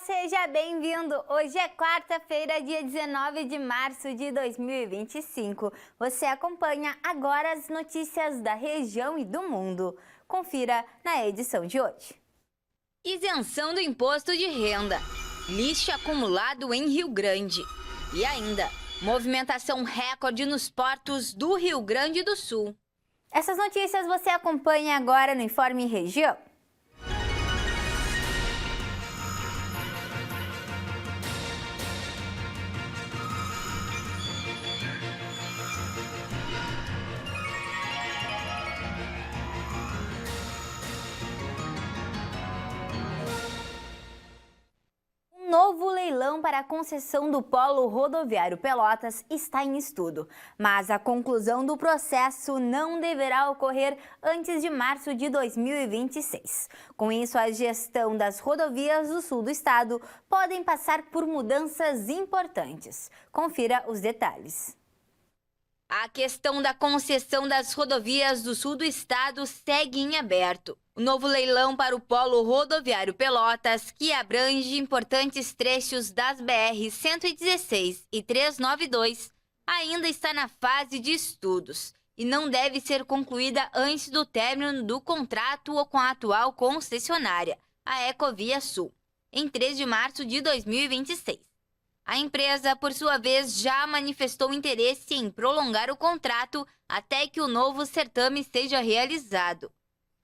seja bem-vindo! Hoje é quarta-feira, dia 19 de março de 2025. Você acompanha agora as notícias da região e do mundo. Confira na edição de hoje. Isenção do imposto de renda, lixo acumulado em Rio Grande e ainda movimentação recorde nos portos do Rio Grande do Sul. Essas notícias você acompanha agora no Informe Região. Novo leilão para a concessão do Polo Rodoviário Pelotas está em estudo, mas a conclusão do processo não deverá ocorrer antes de março de 2026. Com isso, a gestão das rodovias do sul do estado podem passar por mudanças importantes. Confira os detalhes. A questão da concessão das rodovias do sul do estado segue em aberto. O novo leilão para o Polo Rodoviário Pelotas, que abrange importantes trechos das BR-116 e 392, ainda está na fase de estudos e não deve ser concluída antes do término do contrato com a atual concessionária, a Ecovia Sul, em 3 de março de 2026. A empresa, por sua vez, já manifestou interesse em prolongar o contrato até que o novo certame seja realizado.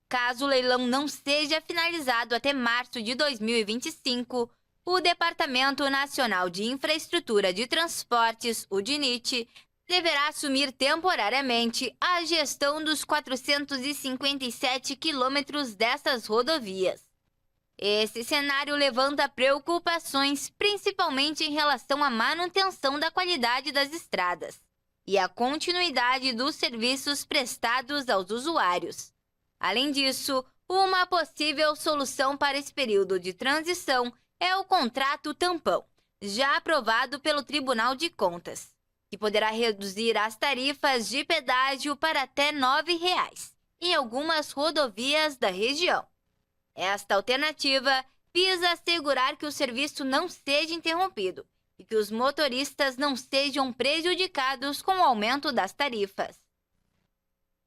Caso o leilão não seja finalizado até março de 2025, o Departamento Nacional de Infraestrutura de Transportes, o DINIT, deverá assumir temporariamente a gestão dos 457 quilômetros dessas rodovias. Esse cenário levanta preocupações, principalmente em relação à manutenção da qualidade das estradas e à continuidade dos serviços prestados aos usuários. Além disso, uma possível solução para esse período de transição é o contrato tampão, já aprovado pelo Tribunal de Contas, que poderá reduzir as tarifas de pedágio para até R$ 9,00 em algumas rodovias da região. Esta alternativa visa assegurar que o serviço não seja interrompido e que os motoristas não sejam prejudicados com o aumento das tarifas.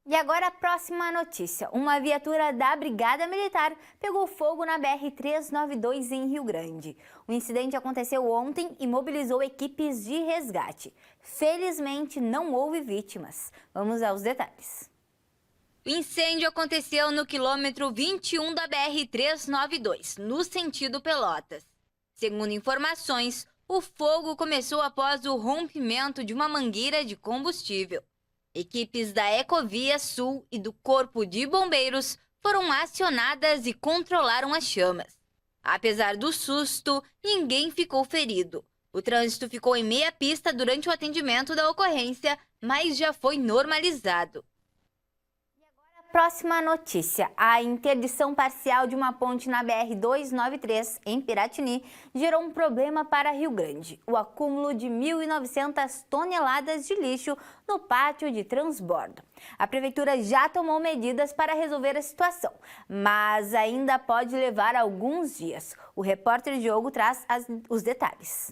E agora a próxima notícia. Uma viatura da Brigada Militar pegou fogo na BR-392 em Rio Grande. O incidente aconteceu ontem e mobilizou equipes de resgate. Felizmente não houve vítimas. Vamos aos detalhes. O incêndio aconteceu no quilômetro 21 da BR-392, no sentido Pelotas. Segundo informações, o fogo começou após o rompimento de uma mangueira de combustível. Equipes da Ecovia Sul e do Corpo de Bombeiros foram acionadas e controlaram as chamas. Apesar do susto, ninguém ficou ferido. O trânsito ficou em meia pista durante o atendimento da ocorrência, mas já foi normalizado. Próxima notícia. A interdição parcial de uma ponte na BR-293, em Piratini, gerou um problema para Rio Grande. O acúmulo de 1.900 toneladas de lixo no pátio de transbordo. A prefeitura já tomou medidas para resolver a situação, mas ainda pode levar alguns dias. O repórter Diogo traz os detalhes.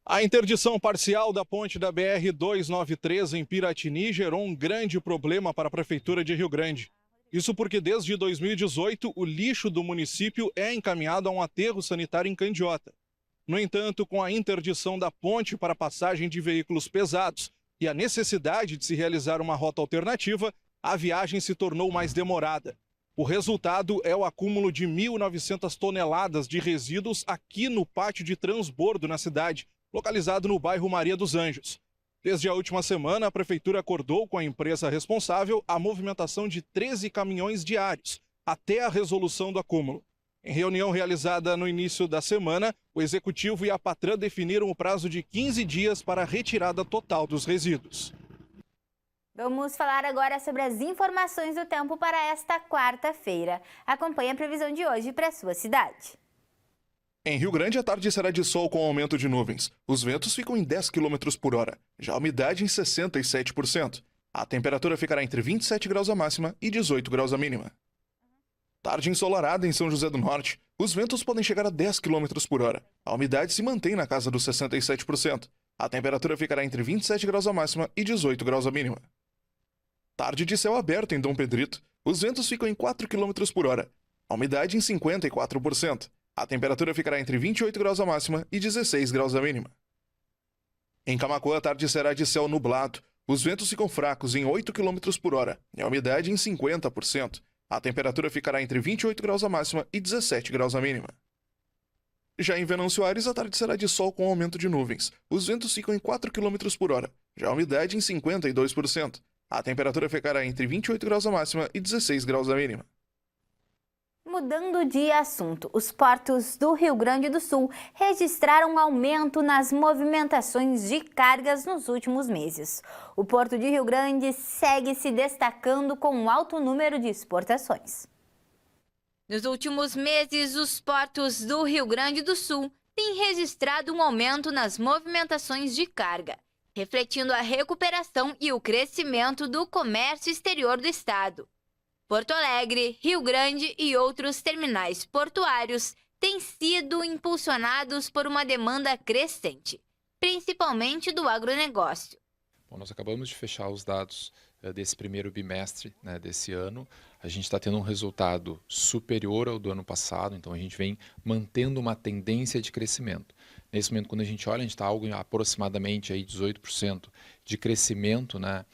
A interdição parcial da ponte da BR-293 em Piratini gerou um grande problema para a Prefeitura de Rio Grande. Isso porque desde 2018 o lixo do município é encaminhado a um aterro sanitário em Candiota. No entanto, com a interdição da ponte para passagem de veículos pesados e a necessidade de se realizar uma rota alternativa, a viagem se tornou mais demorada. O resultado é o acúmulo de 1.900 toneladas de resíduos aqui no pátio de transbordo na cidade, localizado no bairro Maria dos Anjos. Desde a última semana, a Prefeitura acordou com a empresa responsável a movimentação de 13 caminhões diários, até a resolução do acúmulo. Em reunião realizada no início da semana, o Executivo e a Patran definiram o prazo de 15 dias para a retirada total dos resíduos. Vamos falar agora sobre as informações do tempo para esta quarta-feira. Acompanhe a previsão de hoje para a sua cidade. Em Rio Grande, a tarde será de sol com aumento de nuvens. Os ventos ficam em 10 km por hora, já a umidade em 67%. A temperatura ficará entre 27 graus a máxima e 18 graus a mínima. Tarde ensolarada em São José do Norte. Os ventos podem chegar a 10 km por hora. A umidade se mantém na casa dos 67%. A temperatura ficará entre 27 graus a máxima e 18 graus a mínima. Tarde de céu aberto em Dom Pedrito. Os ventos ficam em 4 km por hora. A umidade em 54%. A temperatura ficará entre 28 graus a máxima e 16 graus a mínima. Em Camaquã, a tarde será de céu nublado. Os ventos ficam fracos em 8 km por hora e a umidade em 50%. A temperatura ficará entre 28 graus a máxima e 17 graus a mínima. Já em Venâncio Aires, a tarde será de sol com aumento de nuvens. Os ventos ficam em 4 km por hora. Já a umidade em 52%. A temperatura ficará entre 28 graus a máxima e 16 graus a mínima. Mudando de assunto, os portos do Rio Grande do Sul registraram um aumento nas movimentações de cargas nos últimos meses. O Porto de Rio Grande segue se destacando com um alto número de exportações. Nos últimos meses, os portos do Rio Grande do Sul têm registrado um aumento nas movimentações de carga, refletindo a recuperação e o crescimento do comércio exterior do estado. Porto Alegre, Rio Grande e outros terminais portuários têm sido impulsionados por uma demanda crescente, principalmente do agronegócio. Bom, nós acabamos de fechar os dados desse primeiro bimestre, né, desse ano. A gente está tendo um resultado superior ao do ano passado, então a gente vem mantendo uma tendência de crescimento. Nesse momento, quando a gente olha, a gente está algo em aproximadamente aí 18% de crescimento, né,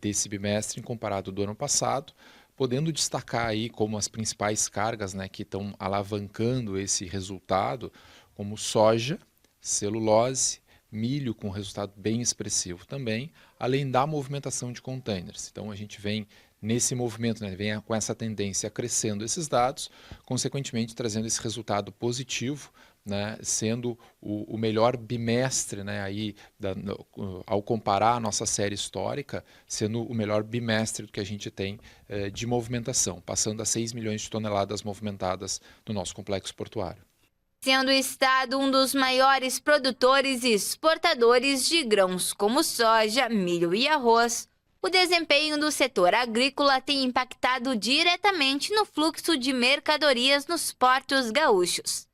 desse bimestre comparado do ano passado, podendo destacar aí como as principais cargas, né, que estão alavancando esse resultado, como soja, celulose, milho com resultado bem expressivo também, além da movimentação de containers. Então a gente vem nesse movimento, né, vem com essa tendência crescendo esses dados, consequentemente trazendo esse resultado positivo, né, sendo o melhor bimestre, né, aí, ao comparar a nossa série histórica, sendo o melhor bimestre que a gente tem de movimentação, passando a 6 milhões de toneladas movimentadas no nosso complexo portuário. Sendo o estado um dos maiores produtores e exportadores de grãos como soja, milho e arroz, o desempenho do setor agrícola tem impactado diretamente no fluxo de mercadorias nos portos gaúchos.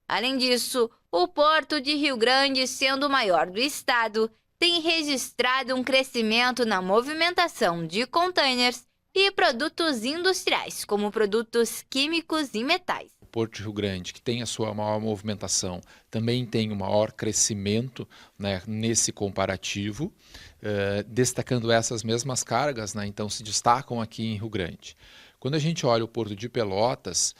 Além disso, o Porto de Rio Grande, sendo o maior do estado, tem registrado um crescimento na movimentação de containers e produtos industriais, como produtos químicos e metais. O Porto de Rio Grande, que tem a sua maior movimentação, também tem um maior crescimento, né, nesse comparativo, destacando essas mesmas cargas, né, então se destacam aqui em Rio Grande. Quando a gente olha o Porto de Pelotas,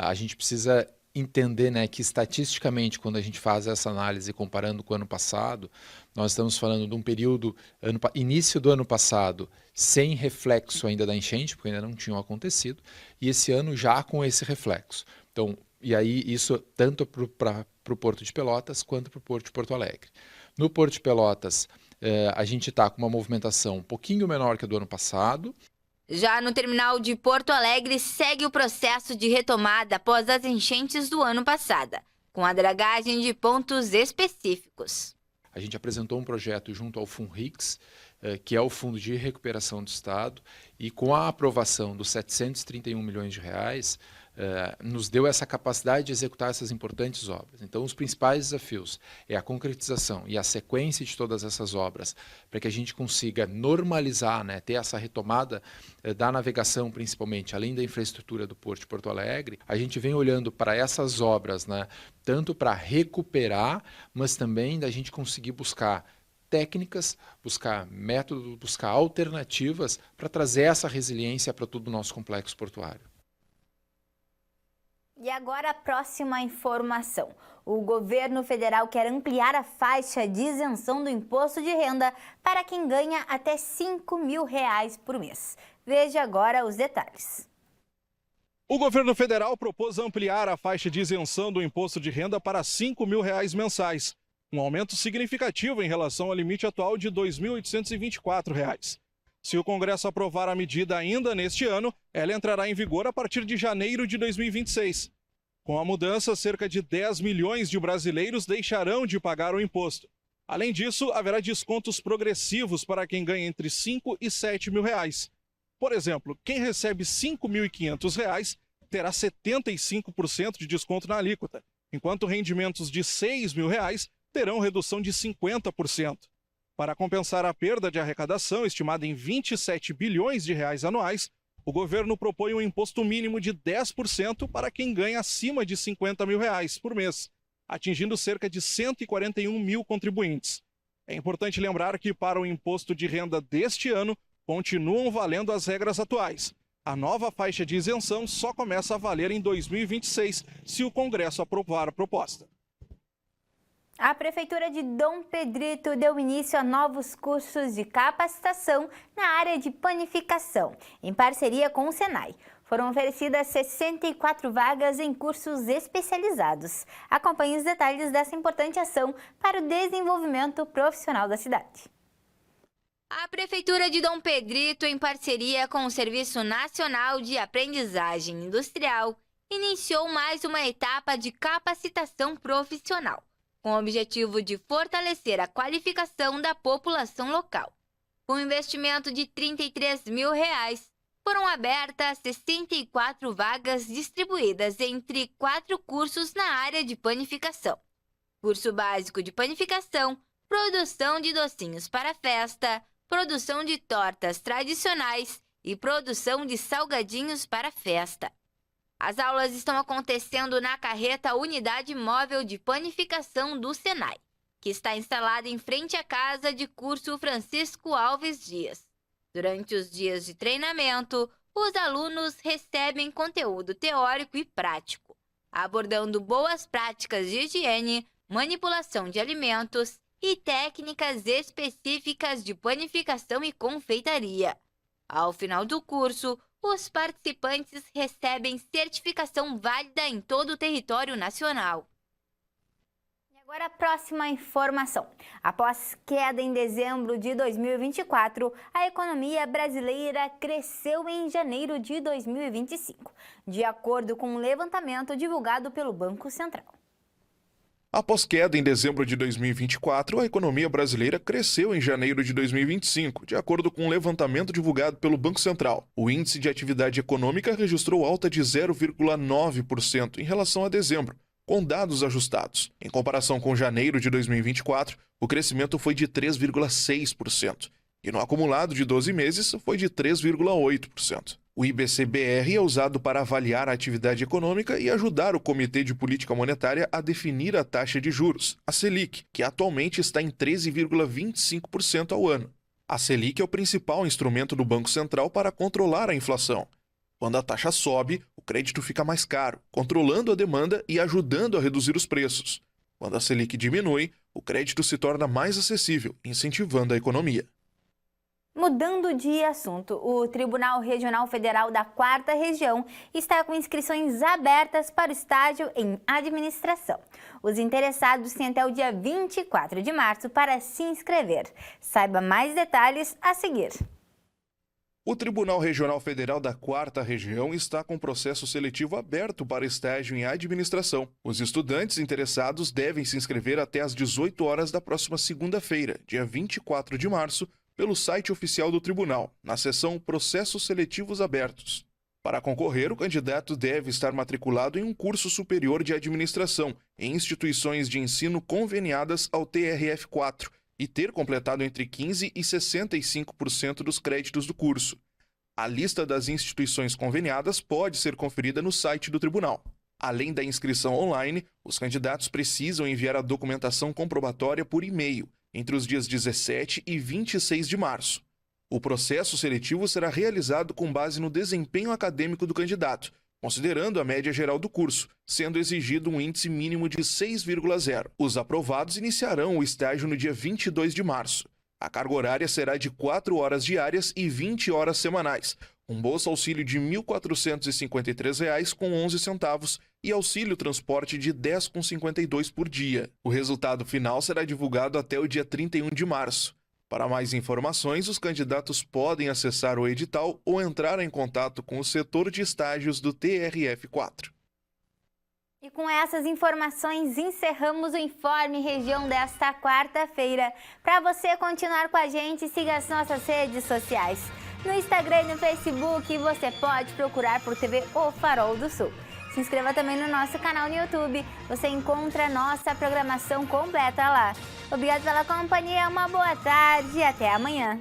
a gente precisa entender, né, que estatisticamente, quando a gente faz essa análise comparando com o ano passado, nós estamos falando de um período, início do ano passado, sem reflexo ainda da enchente, porque ainda não tinham acontecido, e esse ano já com esse reflexo. Então, e aí isso tanto para o Porto de Pelotas quanto para o Porto de Porto Alegre. No Porto de Pelotas, a gente está com uma movimentação um pouquinho menor que a do ano passado. Já no terminal de Porto Alegre, segue o processo de retomada após as enchentes do ano passado, com a dragagem de pontos específicos. A gente apresentou um projeto junto ao FUNRICS, que é o Fundo de Recuperação do Estado, e com a aprovação dos 731 milhões de reais, nos deu essa capacidade de executar essas importantes obras. Então, os principais desafios é a concretização e a sequência de todas essas obras, para que a gente consiga normalizar, né, ter essa retomada da navegação, principalmente, além da infraestrutura do Porto de Porto Alegre. A gente vem olhando para essas obras, né, tanto para recuperar, mas também da gente conseguir buscar técnicas, buscar métodos, buscar alternativas para trazer essa resiliência para todo o nosso complexo portuário. E agora a próxima informação. O governo federal quer ampliar a faixa de isenção do imposto de renda para quem ganha até R$ 5.000 por mês. Veja agora os detalhes. O governo federal propôs ampliar a faixa de isenção do imposto de renda para R$ 5.000 mensais, um aumento significativo em relação ao limite atual de R$ 2.824. Se o Congresso aprovar a medida ainda neste ano, ela entrará em vigor a partir de janeiro de 2026. Com a mudança, cerca de 10 milhões de brasileiros deixarão de pagar o imposto. Além disso, haverá descontos progressivos para quem ganha entre R$ 5 e R$ 7.000. Por exemplo, quem recebe R$ 5.500 terá 75% de desconto na alíquota, enquanto rendimentos de R$ 6.000 terão redução de 50%. Para compensar a perda de arrecadação, estimada em 27 bilhões de reais anuais, o governo propõe um imposto mínimo de 10% para quem ganha acima de R$ 50 mil por mês, atingindo cerca de 141 mil contribuintes. É importante lembrar que, para o imposto de renda deste ano, continuam valendo as regras atuais. A nova faixa de isenção só começa a valer em 2026, se o Congresso aprovar a proposta. A Prefeitura de Dom Pedrito deu início a novos cursos de capacitação na área de panificação, em parceria com o Senai. Foram oferecidas 64 vagas em cursos especializados. Acompanhe os detalhes dessa importante ação para o desenvolvimento profissional da cidade. A Prefeitura de Dom Pedrito, em parceria com o Serviço Nacional de Aprendizagem Industrial, iniciou mais uma etapa de capacitação profissional, com o objetivo de fortalecer a qualificação da população local. Com um investimento de R$ 33 mil, foram abertas 64 vagas distribuídas entre 4 cursos na área de panificação. Curso básico de panificação, produção de docinhos para festa, produção de tortas tradicionais e produção de salgadinhos para festa. As aulas estão acontecendo na carreta Unidade Móvel de Panificação do Senai, que está instalada em frente à Casa de Curso Francisco Alves Dias. Durante os dias de treinamento, os alunos recebem conteúdo teórico e prático, abordando boas práticas de higiene, manipulação de alimentos e técnicas específicas de panificação e confeitaria. Ao final do curso, os participantes recebem certificação válida em todo o território nacional. E agora a próxima informação. Após queda em dezembro de 2024, a economia brasileira cresceu em janeiro de 2025, de acordo com um levantamento divulgado pelo Banco Central. Após queda em dezembro de 2024, a economia brasileira cresceu em janeiro de 2025, de acordo com um levantamento divulgado pelo Banco Central. O índice de atividade econômica registrou alta de 0,9% em relação a dezembro, com dados ajustados. Em comparação com janeiro de 2024, o crescimento foi de 3,6%, e no acumulado de 12 meses foi de 3,8%. O IBC-BR é usado para avaliar a atividade econômica e ajudar o Comitê de Política Monetária a definir a taxa de juros, a Selic, que atualmente está em 13,25% ao ano. A Selic é o principal instrumento do Banco Central para controlar a inflação. Quando a taxa sobe, o crédito fica mais caro, controlando a demanda e ajudando a reduzir os preços. Quando a Selic diminui, o crédito se torna mais acessível, incentivando a economia. Mudando de assunto, o Tribunal Regional Federal da 4ª Região está com inscrições abertas para o estágio em administração. Os interessados têm até o dia 24 de março para se inscrever. Saiba mais detalhes a seguir. O Tribunal Regional Federal da 4ª Região está com processo seletivo aberto para estágio em administração. Os estudantes interessados devem se inscrever até às 18 horas da próxima segunda-feira, dia 24 de março, pelo site oficial do Tribunal, na seção Processos Seletivos Abertos. Para concorrer, o candidato deve estar matriculado em um curso superior de administração em instituições de ensino conveniadas ao TRF4 e ter completado entre 15% e 65% dos créditos do curso. A lista das instituições conveniadas pode ser conferida no site do Tribunal. Além da inscrição online, os candidatos precisam enviar a documentação comprobatória por e-mail entre os dias 17 e 26 de março. O processo seletivo será realizado com base no desempenho acadêmico do candidato, considerando a média geral do curso, sendo exigido um índice mínimo de 6,0. Os aprovados iniciarão o estágio no dia 22 de março. A carga horária será de 4 horas diárias e 20 horas semanais, com bolsa auxílio de R$ 1.453,11 e auxílio transporte de R$ 10,52 por dia. O resultado final será divulgado até o dia 31 de março. Para mais informações, os candidatos podem acessar o edital ou entrar em contato com o setor de estágios do TRF4. E com essas informações, encerramos o Informe Região desta quarta-feira. Para você continuar com a gente, siga as nossas redes sociais. No Instagram e no Facebook você pode procurar por TV O Farol do Sul. Se inscreva também no nosso canal no YouTube, você encontra nossa programação completa lá. Obrigada pela companhia, uma boa tarde e até amanhã.